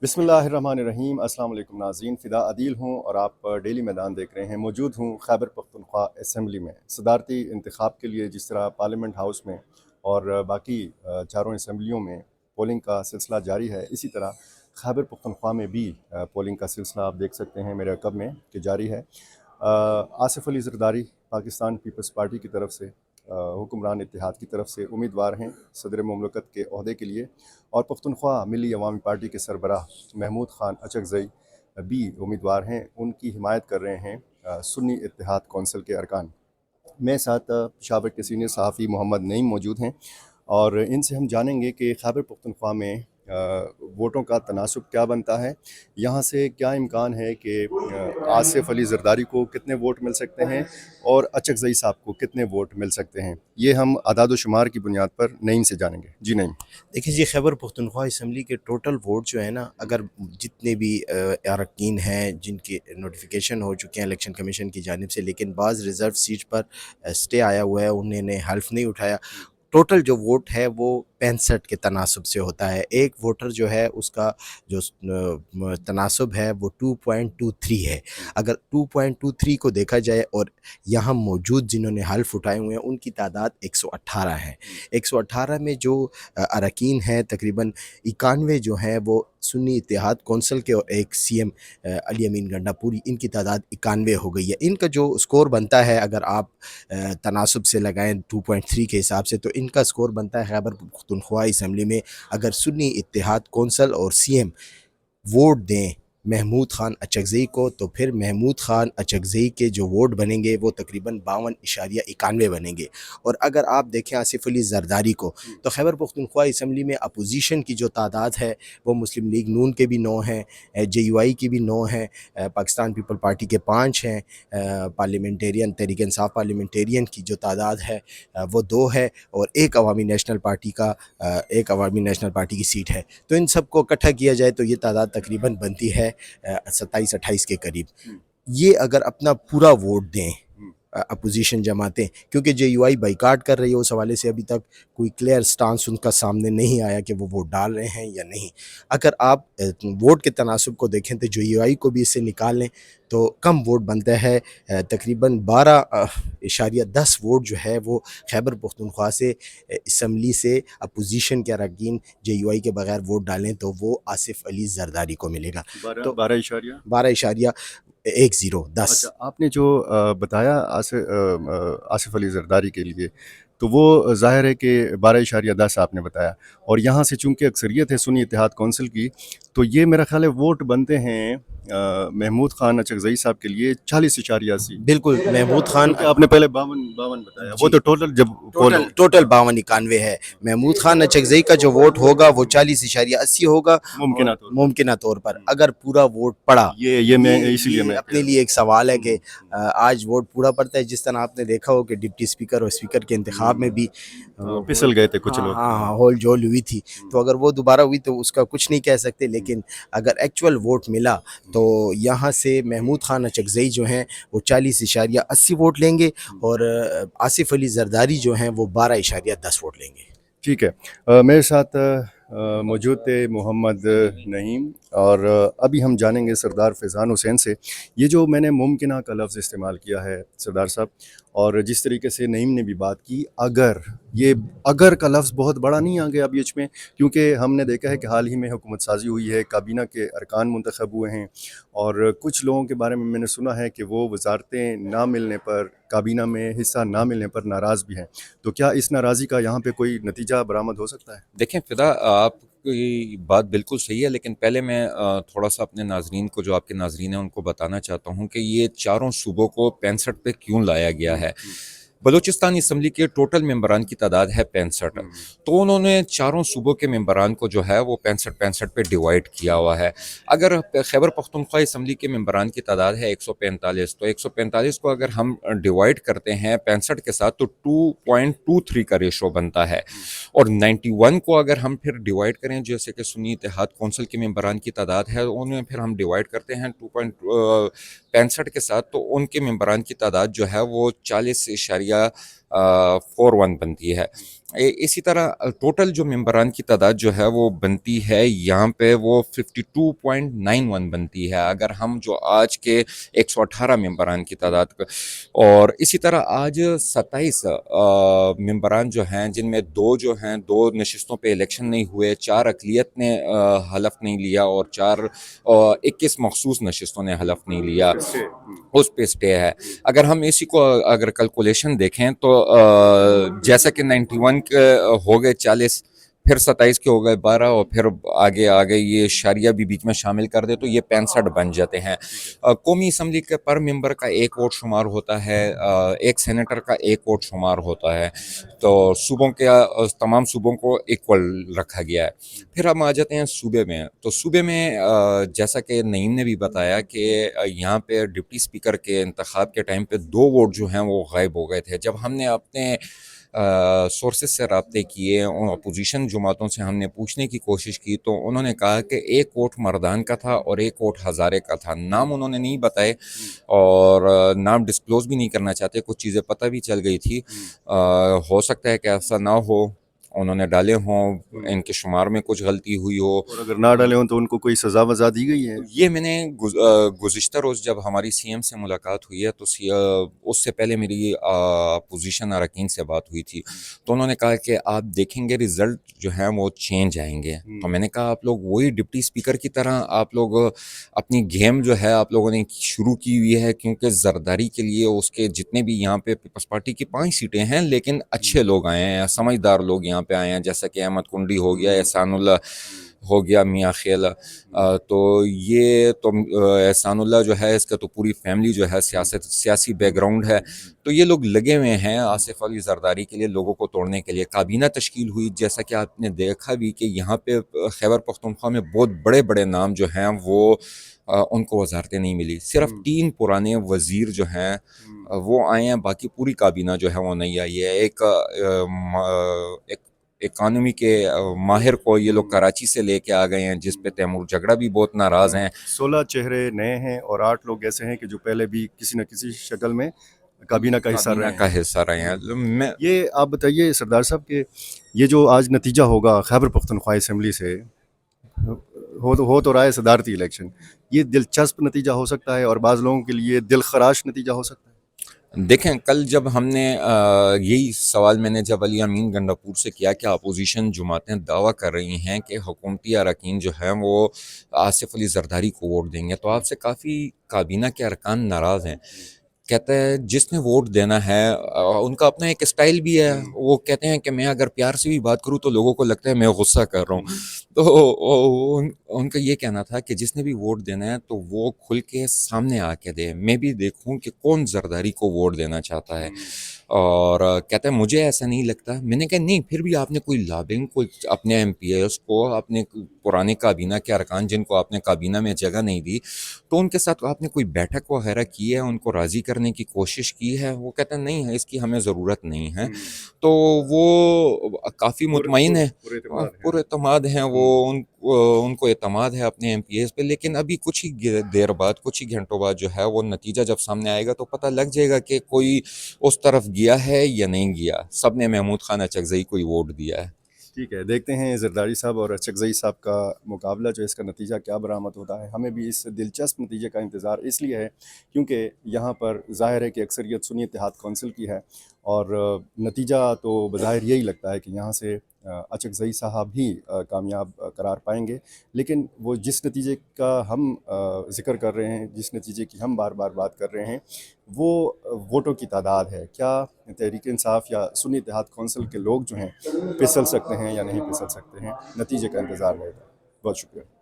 بسم اللہ الرحمن الرحیم۔ السلام علیکم ناظرین، فدا عدیل ہوں اور آپ ڈیلی میدان دیکھ رہے ہیں۔ موجود ہوں خیبر پختونخوا اسمبلی میں صدارتی انتخاب کے لیے، جس طرح پارلیمنٹ ہاؤس میں اور باقی چاروں اسمبلیوں میں پولنگ کا سلسلہ جاری ہے، اسی طرح خیبر پختونخوا میں بھی پولنگ کا سلسلہ آپ دیکھ سکتے ہیں میرے عقب میں کہ جاری ہے۔ آصف علی زرداری پاکستان پیپلز پارٹی کی طرف سے، حکمران اتحاد کی طرف سے امیدوار ہیں صدر مملکت کے عہدے کے لیے، اور پختونخوا ملی عوامی پارٹی کے سربراہ محمود خان اچکزئی بھی امیدوار ہیں۔ ان کی حمایت کر رہے ہیں سنی اتحاد کونسل کے ارکان۔ میں ساتھ پشاور کے سینئر صحافی محمد نعیم موجود ہیں، اور ان سے ہم جانیں گے کہ خیبر پختونخوا میں ووٹوں کا تناسب کیا بنتا ہے، یہاں سے کیا امکان ہے کہ آصف علی زرداری کو کتنے ووٹ مل سکتے ہیں اور اچکزئی صاحب کو کتنے ووٹ مل سکتے ہیں۔ یہ ہم اعداد و شمار کی بنیاد پر نعیم سے جانیں گے۔ جی نعیم۔ دیکھیں جی، خیبر پختونخوا اسمبلی کے ٹوٹل ووٹ جو ہے نا، اگر جتنے بھی اراکین ہیں جن کی نوٹیفیکیشن ہو چکے ہیں الیکشن کمیشن کی جانب سے، لیکن بعض ریزرو سیٹ پر سٹے آیا ہوا ہے، انہوں نے حلف نہیں اٹھایا، ٹوٹل جو ووٹ ہے وہ 65 کے تناسب سے ہوتا ہے۔ ایک ووٹر جو ہے اس کا جو تناسب ہے وہ 2.23 ہے۔ اگر 2.23 کو دیکھا جائے اور یہاں موجود جنہوں نے حلف اٹھائے ہوئے ہیں ان کی تعداد 118 ہے۔ 118 میں جو اراکین ہیں تقریباً 91 جو ہیں وہ سنی اتحاد کونسل کے، اور ایک سی ایم علی امین گنڈا پوری، ان کی تعداد 91 ہو گئی ہے۔ ان کا جو سکور بنتا ہے، اگر آپ تناسب سے لگائیں 2.3 کے حساب سے، تو ان کا سکور بنتا ہے خیبر پختونخوا اسمبلی میں، اگر سنی اتحاد کونسل اور سی ایم ووٹ دیں محمود خان اچکزئی کو، تو پھر محمود خان اچکزئی کے جو ووٹ بنیں گے وہ تقریباً 52.91 بنیں گے۔ اور اگر آپ دیکھیں آصف علی زرداری کو، تو خیبر پختونخوا اسمبلی میں اپوزیشن کی جو تعداد ہے وہ مسلم لیگ نون کے بھی 9 ہیں، جے یو آئی کی بھی 9 ہیں، پاکستان پیپل پارٹی کے 5 ہیں، پارلیمنٹیرین تحریک انصاف پارلیمنٹیرین کی جو تعداد ہے وہ 2 ہے، اور ایک عوامی نیشنل پارٹی کی سیٹ ہے۔ تو ان سب کو اکٹھا کیا جائے تو یہ تعداد تقریباً بنتی ہے 27-28 کے قریب۔ یہ اگر اپنا پورا ووٹ دیں اپوزیشن جماعتیں، کیونکہ جے یو آئی بائیکاٹ کر رہی ہے، اس حوالے سے ابھی تک کوئی کلیئر سٹانس ان کا سامنے نہیں آیا کہ وہ ووٹ ڈال رہے ہیں یا نہیں۔ اگر آپ ووٹ کے تناسب کو دیکھیں تو جے یو آئی کو بھی اس سے نکال لیں تو کم ووٹ بنتا ہے، تقریباً 12.10 ووٹ جو ہے وہ خیبر پختونخوا سے اسمبلی سے اپوزیشن کے اراکین جے یو آئی کے بغیر ووٹ ڈالیں تو وہ آصف علی زرداری کو ملے گا۔ تو 12.10۔ اچھا، آپ نے جو بتایا آصف علی زرداری کے لیے، تو وہ ظاہر ہے کہ 12.10 آپ نے بتایا، اور یہاں سے چونکہ اکثریت ہے سنی اتحاد کونسل کی، تو یہ میرا خیال ہے ووٹ بنتے ہیں محمود خان اچکزئی صاحب کے لیے 40.80۔ بالکل، محمود خان، آپ نے پہلے 52 بتایا، وہ تو ٹوٹل جب ٹوٹل 52-91 ہے۔ محمود خان اچکزئی کا جو ووٹ ہوگا وہ 40.80 ہوگا ممکنہ طور پر، اگر پورا ووٹ پڑا۔ یہ میں اسی لیے میں اپنے لیے ایک سوال ہے کہ آج ووٹ پورا پڑتا ہے، جس طرح آپ نے دیکھا ہو کہ ڈپٹی اسپیکر اور اسپیکر کے انتخاب میں بھی پھسل گئے تھے کچھ لوگ، ہاں ہول جول ہوئی تھی، تو اگر وہ دوبارہ ہوئی تو اس کا کچھ نہیں کہہ سکتے، لیکن اگر ایکچول ووٹ ملا تو یہاں سے محمود خان اچکزئی جو ہیں وہ 40.80 ووٹ لیں گے، اور آصف علی زرداری جو ہیں وہ 12.10 ووٹ لیں گے۔ ٹھیک ہے۔ میرے ساتھ موجود تھے محمد نعیم، اور ابھی ہم جانیں گے سردار فیضان حسین سے۔ یہ جو میں نے ممکنہ کا لفظ استعمال کیا ہے سردار صاحب، اور جس طریقے سے نعیم نے بھی بات کی، اگر کا لفظ بہت بڑا نہیں آ گیا بیچ میں، کیونکہ ہم نے دیکھا ہے کہ حال ہی میں حکومت سازی ہوئی ہے، کابینہ کے ارکان منتخب ہوئے ہیں، اور کچھ لوگوں کے بارے میں نے سنا ہے کہ وہ وزارتیں نہ ملنے پر، کابینہ میں حصہ نہ ملنے پر ناراض بھی ہیں۔ تو کیا اس ناراضی کا یہاں پہ کوئی نتیجہ برآمد ہو سکتا ہے؟ دیکھیں فدا، آپ کی بات بالکل صحیح ہے، لیکن پہلے میں تھوڑا سا اپنے ناظرین کو، جو آپ کے ناظرین ہیں ان کو بتانا چاہتا ہوں کہ یہ چاروں صوبوں کو 65 پہ کیوں لایا گیا ہے۔ بلوچستان اسمبلی کے ٹوٹل ممبران کی تعداد ہے 65، تو انہوں نے چاروں صوبوں کے ممبران کو جو ہے وہ 65 پہ ڈیوائیڈ کیا ہوا ہے۔ اگر خیبر پختونخوا اسمبلی کے ممبران کی تعداد ہے 145، تو 145 کو اگر ہم ڈیوائیڈ کرتے ہیں 65 کے ساتھ تو 2.23 کا ریشو بنتا ہے، اور 91 کو اگر ہم پھر ڈیوائیڈ کریں، جیسے کہ سنی اتحاد کونسل کے ممبران کی تعداد ہے، انہیں پھر ہم ڈیوائیڈ کرتے ہیں 2.65 کے ساتھ، تو ان کے ممبران کی تعداد جو ہے وہ 40.80 4-1 بنتی ہے. اسی طرح ٹوٹل جو ممبران کی تعداد جو ہے وہ بنتی ہے یہاں پہ وہ 52.91 بنتی ہے اگر ہم جو آج کے 118 ممبران کی تعداد کو. اور اسی طرح آج 27 ممبران جو ہیں جن میں دو نشستوں پہ الیکشن نہیں ہوئے, 4 اقلیت نے حلف نہیں لیا اور 21 مخصوص نشستوں نے حلف نہیں لیا, اس پہ اسٹے ہے. اگر ہم اسی کو اگر کیلکولیشن دیکھیں تو جیسا کہ 91 کے ہو گئے 40, پھر 27 کے ہو گئے 12 اور پھر آگے یہ اشاریہ بھی بیچ میں شامل کر دے تو یہ 65 بن جاتے ہیں. قومی اسمبلی کے پر ممبر کا 1 ووٹ شمار ہوتا ہے, ایک سینیٹر کا 1 ووٹ شمار ہوتا ہے. تو صوبوں کے تمام صوبوں کو ایکول رکھا گیا ہے. پھر ہم آ جاتے ہیں صوبے میں. تو صوبے میں جیسا کہ نعیم نے بھی بتایا کہ یہاں پہ ڈپٹی اسپیکر کے انتخاب کے ٹائم پہ 2 ووٹ جو ہیں وہ غائب ہو گئے تھے. جب ہم نے اپنے سورسز سے رابطے کیے, اپوزیشن جماعتوں سے ہم نے پوچھنے کی کوشش کی تو انہوں نے کہا کہ 1 ووٹ مردان کا تھا اور 1 ووٹ ہزارے کا تھا. نام انہوں نے نہیں بتائے اور نام ڈسکلوز بھی نہیں کرنا چاہتے, کچھ چیزیں پتہ بھی چل گئی تھی. ہو سکتا ہے کہ ایسا نہ ہو, انہوں نے ڈالے ہوں, ان کے شمار میں کچھ غلطی ہوئی ہو. اور اگر نہ ڈالے ہوں تو ان کو کوئی سزا وزا دی گئی ہے؟ یہ میں نے گزشتہ روز جب ہماری سی ایم سے ملاقات ہوئی ہے تو اس سے پہلے میری اپوزیشن اراکین سے بات ہوئی تھی تو انہوں نے کہا کہ آپ دیکھیں گے رزلٹ جو ہیں وہ چینج آئیں گے. تو میں نے کہا آپ لوگ وہی ڈپٹی اسپیکر کی طرح آپ لوگ اپنی گیم جو ہے آپ لوگوں نے شروع کی ہوئی ہے, کیونکہ زرداری کے لیے اس کے جتنے بھی یہاں پہ پیپلز پارٹی کی 5 سیٹیں ہیں لیکن اچھے لوگ آئے ہیں, سمجھدار لوگ یہاں پہ آئے ہیں, جیسا کہ احمد کنڈی ہو گیا, احسان اللہ ہو گیا, میاں خیل. تو یہ تو احسان اللہ جو ہے اس کا تو پوری فیملی جو ہے سیاسی بیک گراؤنڈ ہے, تو یہ لوگ لگے ہوئے ہیں آصف علی زرداری کے لیے, لوگوں کو توڑنے کے لیے. کابینہ تشکیل ہوئی جیسا کہ آپ نے دیکھا بھی کہ یہاں پہ خیبر پختونخوا میں بہت بڑے بڑے نام جو ہیں وہ ان کو وزارتیں نہیں ملی. صرف 3 پرانے وزیر جو ہیں وہ آئے ہیں, باقی پوری کابینہ جو ہے وہ نہیں آئی ہے. ایک اکانومی کے ماہر کو یہ لوگ کراچی سے لے کے آ گئے ہیں جس پہ تیمور جھگڑا بھی بہت ناراض ہیں. 16 چہرے نئے ہیں اور 8 لوگ ایسے ہیں کہ جو پہلے بھی کسی نہ کسی شکل میں کابینہ کا حصہ رہے ہیں. یہ آپ بتائیے سردار صاحب کہ یہ جو آج نتیجہ ہوگا خیبر پختونخوا اسمبلی سے, ہو تو رہا ہے صدارتی الیکشن, یہ دلچسپ نتیجہ ہو سکتا ہے اور بعض لوگوں کے لیے دل خراش نتیجہ ہو سکتا ہے. دیکھیں کل جب ہم نے یہی سوال میں نے جب علی امین گنڈاپور سے کیا کہ اپوزیشن جماعتیں دعویٰ کر رہی ہیں کہ حکومتی اراکین جو ہیں وہ آصف علی زرداری کو ووٹ دیں گے, تو آپ سے کافی کابینہ کے ارکان ناراض ہیں. کہتا ہے جس نے ووٹ دینا ہے ان کا اپنا ایک اسٹائل بھی ہے, وہ کہتے ہیں کہ میں اگر پیار سے بھی بات کروں تو لوگوں کو لگتا ہے میں غصہ کر رہا ہوں. تو ان کا یہ کہنا تھا کہ جس نے بھی ووٹ دینا ہے تو وہ کھل کے سامنے آ کے دے, میں بھی دیکھوں کہ کون زرداری کو ووٹ دینا چاہتا ہے. اور کہتا ہے مجھے ایسا نہیں لگتا. میں نے کہا نہیں, پھر بھی آپ نے کوئی لابنگ, کوئی اپنے ایم پی ایس کو, اپنے پرانے کابینہ کے ارکان جن کو آپ نے کابینہ میں جگہ نہیں دی, تو ان کے ساتھ آپ نے کوئی بیٹھک وغیرہ کی ہے, ان کو راضی کرنے کی کوشش کی ہے؟ وہ کہتے ہیں نہیں ہے, اس کی ہمیں ضرورت نہیں ہے. تو وہ کافی مطمئن ہے, پر اعتماد ہیں وہ, ان کو اعتماد ہے اپنے ایم پی ایس پہ. لیکن ابھی کچھ ہی دیر بعد, کچھ ہی گھنٹوں بعد جو ہے وہ نتیجہ جب سامنے آئے گا تو پتہ لگ جائے گا کہ کوئی اس طرف گیا ہے یا نہیں گیا. سب نے محمود خان اچکزئی کو ہی ووٹ دیا ہے. ٹھیک ہے, دیکھتے ہیں زرداری صاحب اور اچکزئی صاحب کا مقابلہ جو اس کا نتیجہ کیا برآمد ہوتا ہے. ہمیں بھی اس دلچسپ نتیجے کا انتظار اس لیے ہے کیونکہ یہاں پر ظاہر ہے کہ اکثریت سنی اتحاد کونسل کی ہے اور نتیجہ تو بظاہر یہی لگتا ہے کہ یہاں سے اچکزئی صاحب ہی کامیاب قرار پائیں گے. لیکن وہ جس نتیجے کا ہم ذکر کر رہے ہیں, جس نتیجے کی ہم بار بار بات کر رہے ہیں, وہ ووٹوں کی تعداد ہے. کیا تحریک انصاف یا سنی اتحاد کونسل کے لوگ جو ہیں پھسل سکتے ہیں یا نہیں پھسل سکتے ہیں, نتیجے کا انتظار رہے گا. بہت شکریہ.